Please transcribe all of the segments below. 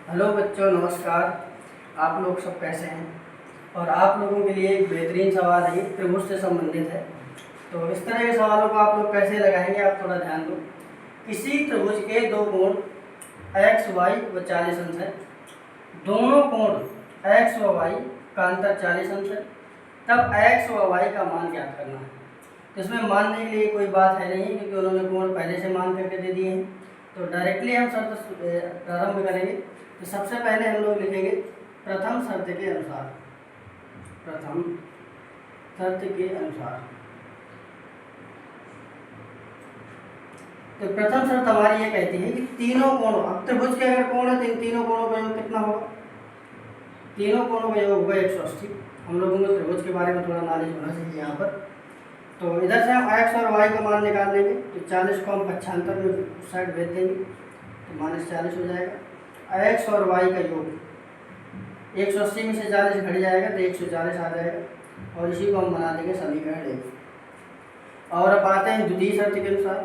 Hello बच्चों, नमस्कार। आप लोग सब कैसे हैं? और आप लोगों के लिए एक बेहतरीन सवाल है, त्रिभुज से संबंधित है। तो इस तरह के सवालों को आप लोग कैसे लगाएंगे, आप थोड़ा ध्यान दो। किसी त्रिभुज के दो कोण एक्स वाई व 40 अंश है। दोनों कोण एक्स व वाई का अंतर 40 अंश है। तब एक्स व वाई का मान ज्ञात करना है। तो इसमें मानने के लिए कोई बात है नहीं, क्योंकि उन्होंने कोण पहले से मान करके दे दिए हैं। तो डायरेक्टली हम शर्त प्रारंभ करेंगे। तो सबसे पहले हम लोग लिखेंगे प्रथम शर्त के अनुसार। प्रथम शर्त के अनुसार। तो प्रथम शर्त हमारी ये कहती है कि तीनों कोणों, अब त्रिभुज के अगर कोण है तो इन तीनों कोणों का योग कितना होगा? तीनों कोणों का योग होगा 180। हम लोगों को त्रिभुज के बारे में थोड़ा नॉलेज होना चाहिए यहाँ पर। तो इधर से हम एक्स और वाई का मान निकाल लेंगे। तो 40 को हम पक्षांतर में उस साइड भेज देंगे, तो -40 हो जाएगा। एक्स और वाई का योग 180 में से 40 घट जाएगा तो 140 आ जाएगा। और इसी को हम बना देंगे समीकरण 1। और अब आते हैं द्वितीय शर्त के अनुसार।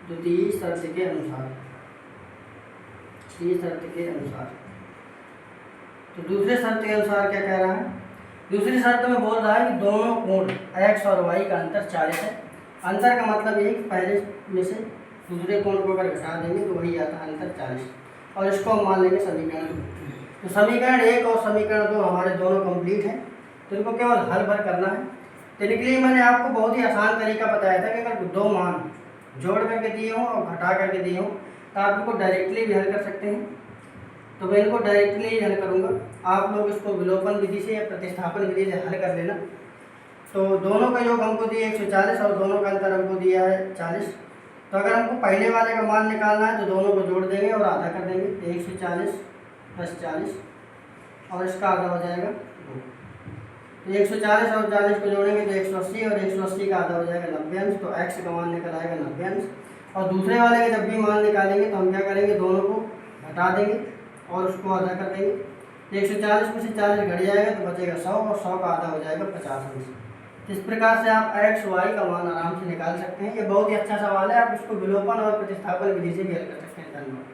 द्वितीय शर्त के अनुसार, द्वितीय शर्त के अनुसार। तो दूसरे शर्त के अनुसार क्या कह रहा है? दूसरी शर्त में बोल रहा है कि दोनों कोण एक्स और वाई का अंतर 40 है। अंतर का मतलब ये कि पहले में से दूसरे कोण को अगर घटा देंगे तो वही आता है अंतर 40। और इसको हम मान लेंगे समीकरण 2। तो समीकरण 1 और समीकरण 2 हमारे दोनों कंप्लीट हैं। तो इनको केवल हल भर करना है। तो इनके लिए मैंने आपको बहुत ही आसान तरीका बताया था कि अगर दो मान जोड़ करके दिए हों और घटा करके दिए हों तो आप इनको डायरेक्टली भी हल कर सकते हैं। तो मैं इनको डायरेक्टली ही हल करूँगा। आप लोग इसको विलोपन विधि से या प्रतिस्थापन विधि से हल कर लेना। तो दोनों का योग हमको दिया 140 और दोनों का अंतर हमको दिया है 40। तो अगर हमको पहले वाले का मान निकालना है तो दोनों को जोड़ देंगे और आधा कर देंगे। 140 + 40 और इसका आधा हो जाएगा 2। तो 140 और 40 को जोड़ेंगे तो 180 और 180 का आधा हो जाएगा 90 अंश। तो एक्स का मान निकल आएगा 90 अंश। और दूसरे वाले के जब भी मान निकालेंगे तो हम क्या करेंगे, दोनों को घटा देंगे और उसको आधा कर देंगे। 140 में से 40 घट जाएगा तो बचेगा 100 और 100 का आधा हो जाएगा 50 अंश। इस प्रकार से आप एक्स वाई का मान आराम से निकाल सकते हैं। ये बहुत ही अच्छा सवाल है, आप इसको विलोपन और प्रतिस्थापन विधि से भी हल कर सकते हैं। धन्यवाद।